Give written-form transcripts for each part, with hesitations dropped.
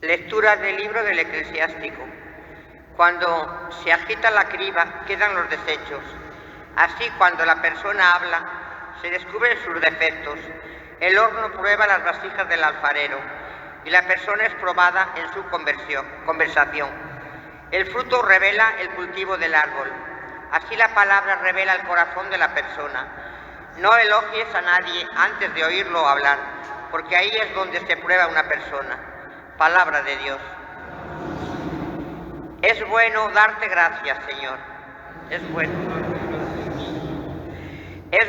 Lectura del libro del Eclesiástico. Cuando se agita la criba, quedan los desechos. Así, cuando la persona habla, se descubren sus defectos. El horno prueba las vasijas del alfarero y la persona es probada en su conversación. El fruto revela el cultivo del árbol. Así la palabra revela el corazón de la persona. No elogies a nadie antes de oírlo hablar, porque ahí es donde se prueba una persona. Palabra de Dios. Es bueno darte gracias, Señor. Es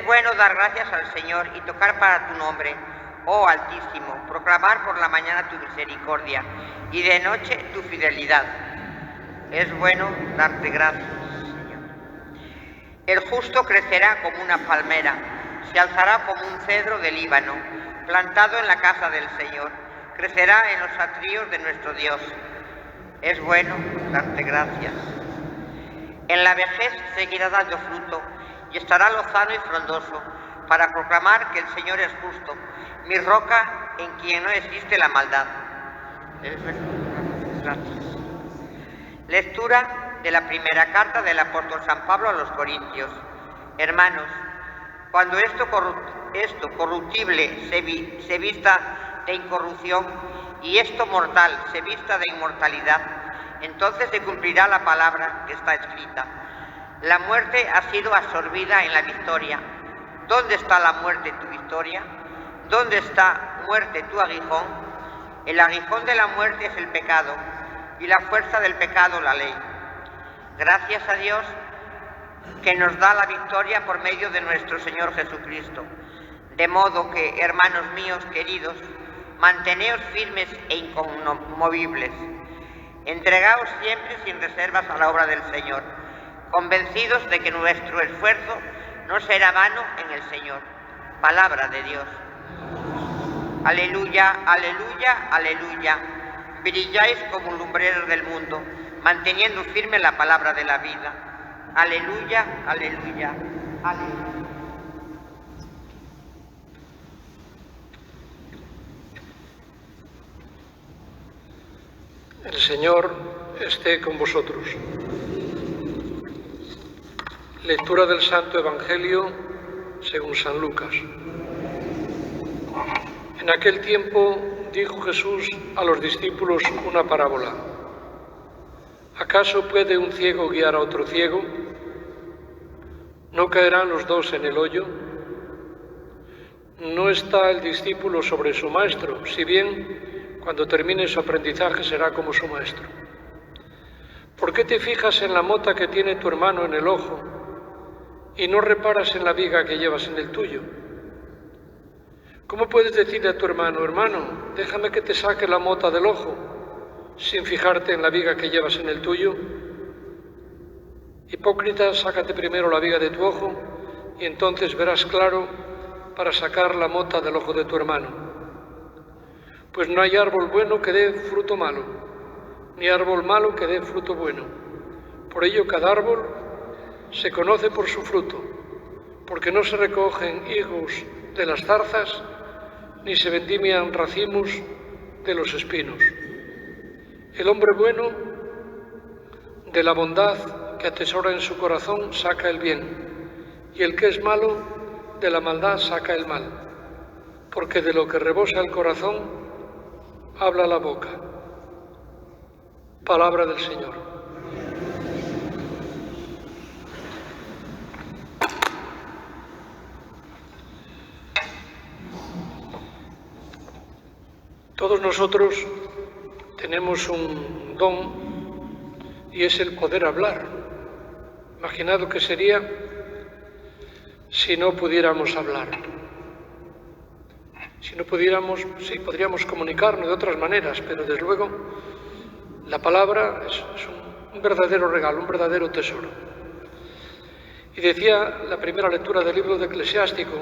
bueno dar gracias al Señor y tocar para tu nombre, oh Altísimo, proclamar por la mañana tu misericordia y de noche tu fidelidad. Es bueno darte gracias, Señor. El justo crecerá como una palmera, se alzará como un cedro del Líbano, plantado en la casa del Señor, crecerá en los atrios de nuestro Dios. Es bueno darte gracias. En la vejez seguirá dando fruto y estará lozano y frondoso para proclamar que el Señor es justo, mi roca en quien no existe la maldad. Es bueno, gracias. Lectura de la primera carta del apóstol San Pablo a los Corintios. Hermanos, cuando esto corruptible se vista de incorrupción y esto mortal se vista de inmortalidad, entonces se cumplirá la palabra que está escrita. La muerte ha sido absorbida en la victoria. ¿Dónde está la muerte, tu victoria? ¿Dónde está, muerte, tu aguijón? El aguijón de la muerte es el pecado y la fuerza del pecado la ley. Gracias a Dios que nos da la victoria por medio de nuestro Señor Jesucristo. De modo que, hermanos míos queridos, manteneos firmes e inconmovibles. Entregaos siempre sin reservas a la obra del Señor, convencidos de que nuestro esfuerzo no será vano en el Señor. Palabra de Dios. Aleluya, aleluya, aleluya. Brilláis como lumbreros del mundo, manteniendo firme la palabra de la vida. Aleluya, aleluya, aleluya. El Señor esté con vosotros. Lectura del Santo Evangelio según San Lucas. En aquel tiempo dijo Jesús a los discípulos una parábola. ¿Acaso puede un ciego guiar a otro ciego? ¿No caerán los dos en el hoyo? No está el discípulo sobre su maestro, si bien cuando termine su aprendizaje será como su maestro. ¿Por qué te fijas en la mota que tiene tu hermano en el ojo y no reparas en la viga que llevas en el tuyo? ¿Cómo puedes decirle a tu hermano, hermano, déjame que te saque la mota del ojo, sin fijarte en la viga que llevas en el tuyo? Hipócrita, sácate primero la viga de tu ojo y entonces verás claro para sacar la mota del ojo de tu hermano. Pues no hay árbol bueno que dé fruto malo, ni árbol malo que dé fruto bueno. Por ello cada árbol se conoce por su fruto, porque no se recogen higos de las zarzas, ni se vendimian racimos de los espinos. El hombre bueno, de la bondad que atesora en su corazón, saca el bien, y el que es malo, de la maldad saca el mal, porque de lo que rebosa el corazón, habla la boca. Palabra del Señor. Todos nosotros tenemos un don y es el poder hablar. Imaginad lo que sería si no pudiéramos hablar. Si no pudiéramos, sí, podríamos comunicarnos de otras maneras, pero desde luego la palabra es un verdadero regalo, un verdadero tesoro. Y decía la primera lectura del libro de Eclesiástico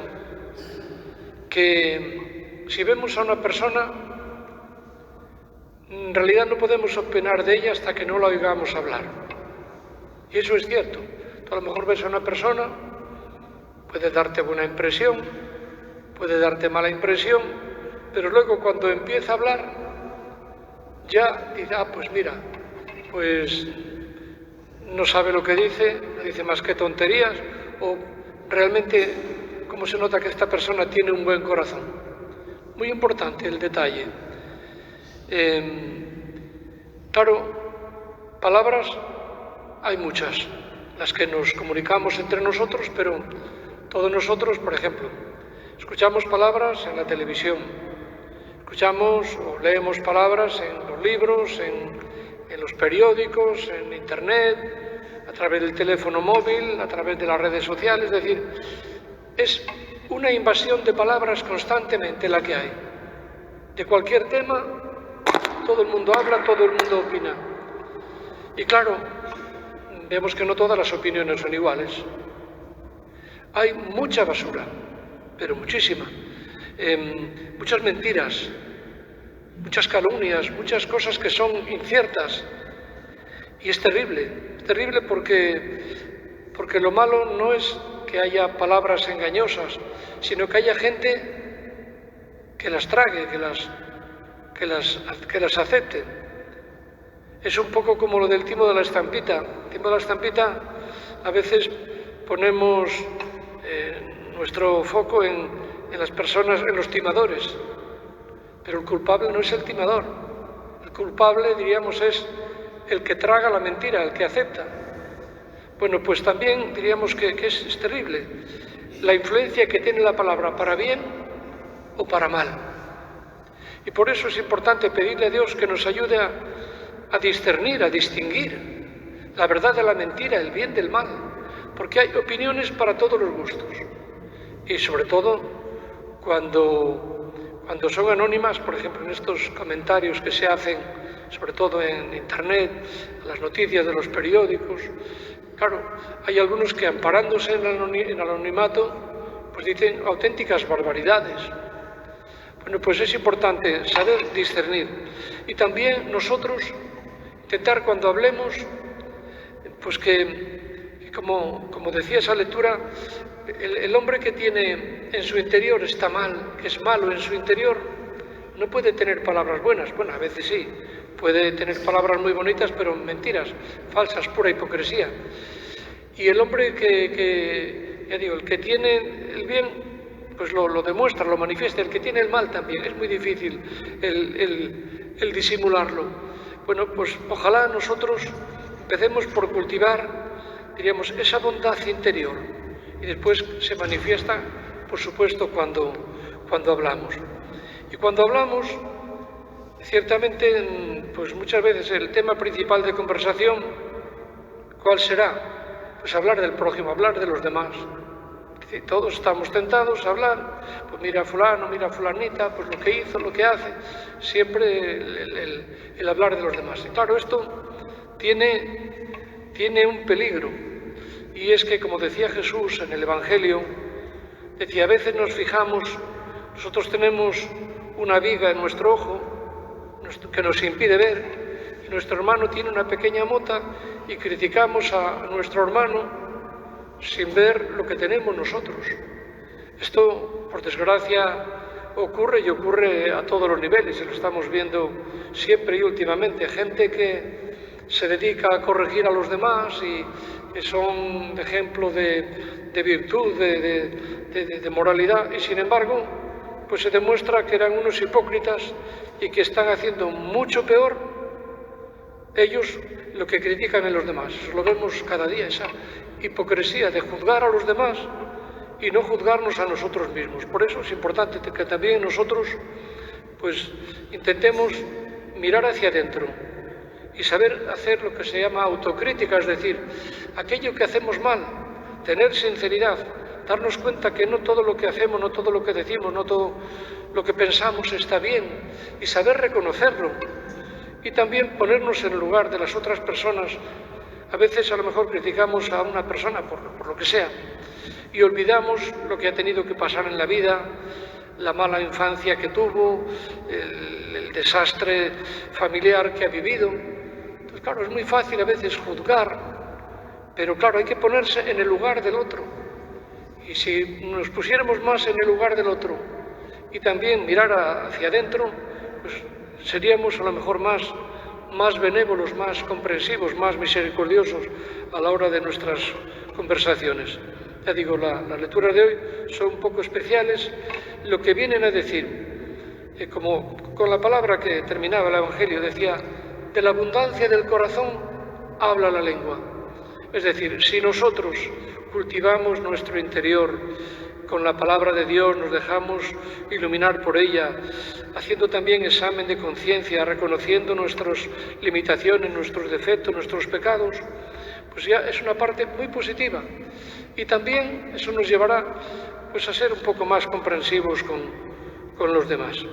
que si vemos a una persona, en realidad no podemos opinar de ella hasta que no la oigamos hablar. Y eso es cierto. Tú a lo mejor ves a una persona, puede darte buena impresión, puede darte mala impresión, pero luego cuando empieza a hablar ya dice, pues mira, pues no sabe lo que dice, no dice más que tonterías, o realmente cómo se nota que esta persona tiene un buen corazón. Muy importante el detalle. Claro, palabras hay muchas, las que nos comunicamos entre nosotros, pero todos nosotros, por ejemplo, escuchamos palabras en la televisión, escuchamos o leemos palabras en los libros, en los periódicos, en internet, a través del teléfono móvil, a través de las redes sociales. Es decir, es una invasión de palabras constantemente la que hay. De cualquier tema, todo el mundo habla, todo el mundo opina. Y claro, vemos que no todas las opiniones son iguales. Hay mucha basura, pero muchísima. Muchas mentiras, muchas calumnias, muchas cosas que son inciertas. Y es terrible porque lo malo no es que haya palabras engañosas, sino que haya gente que las trague, que las acepte. Es un poco como lo del timo de la estampita. El timo de la estampita, a veces ponemos nuestro foco en las personas, en los timadores, pero el culpable no es el timador. El culpable, diríamos, es el que traga la mentira, el que acepta. Bueno, pues también diríamos que es terrible la influencia que tiene la palabra para bien o para mal. Y por eso es importante pedirle a Dios que nos ayude a discernir, a distinguir la verdad de la mentira, el bien del mal, porque hay opiniones para todos los gustos. Y sobre todo cuando son anónimas, por ejemplo, en estos comentarios que se hacen, sobre todo en internet, las noticias de los periódicos. Claro, hay algunos que, amparándose en el anonimato, pues dicen auténticas barbaridades. Bueno, pues es importante saber discernir. Y también nosotros intentar, cuando hablemos, pues que como decía esa lectura, el hombre que tiene en su interior está mal, que es malo en su interior, no puede tener palabras buenas. Bueno, a veces sí, puede tener palabras muy bonitas, pero mentiras, falsas, pura hipocresía. Y el hombre ya digo, el que tiene el bien, pues lo demuestra, lo manifiesta. El que tiene el mal también, es muy difícil el disimularlo. Bueno, pues ojalá nosotros empecemos por cultivar, diríamos, esa bondad interior, y después se manifiesta, por supuesto, cuando hablamos. Y cuando hablamos, ciertamente, pues muchas veces el tema principal de conversación, ¿cuál será? Pues hablar del prójimo, hablar de los demás. Es decir, todos estamos tentados a hablar, pues mira a fulano, mira a fulanita, pues lo que hizo, lo que hace, siempre el hablar de los demás. Y claro, esto tiene un peligro, y es que, como decía Jesús en el Evangelio, decía, a veces nos fijamos, nosotros tenemos una viga en nuestro ojo que nos impide ver, y nuestro hermano tiene una pequeña mota y criticamos a nuestro hermano sin ver lo que tenemos nosotros. Esto, por desgracia, ocurre, y ocurre a todos los niveles, y lo estamos viendo siempre y últimamente. Gente que se dedica a corregir a los demás y que son ejemplo de virtud, de moralidad, y sin embargo, pues se demuestra que eran unos hipócritas y que están haciendo mucho peor ellos lo que critican en los demás. Eso lo vemos cada día, esa hipocresía de juzgar a los demás y no juzgarnos a nosotros mismos. Por eso es importante que también nosotros pues intentemos mirar hacia adentro y saber hacer lo que se llama autocrítica, es decir, aquello que hacemos mal, tener sinceridad, darnos cuenta que no todo lo que hacemos, no todo lo que decimos, no todo lo que pensamos está bien, y saber reconocerlo. Y también ponernos en el lugar de las otras personas. A veces a lo mejor criticamos a una persona por lo que sea, y olvidamos lo que ha tenido que pasar en la vida, la mala infancia que tuvo, el desastre familiar que ha vivido. Entonces, claro, es muy fácil a veces juzgar, pero claro, hay que ponerse en el lugar del otro. Y si nos pusiéramos más en el lugar del otro y también mirar hacia adentro, pues seríamos a lo mejor más benévolos, más comprensivos, más misericordiosos a la hora de nuestras conversaciones. Ya digo, las lecturas de hoy son un poco especiales. Lo que vienen a decir, como con la palabra que terminaba el Evangelio, decía, de la abundancia del corazón habla la lengua. Es decir, si nosotros cultivamos nuestro interior con la palabra de Dios, nos dejamos iluminar por ella, haciendo también examen de conciencia, reconociendo nuestras limitaciones, nuestros defectos, nuestros pecados, pues ya es una parte muy positiva. Y también eso nos llevará pues, a ser un poco más comprensivos con los demás.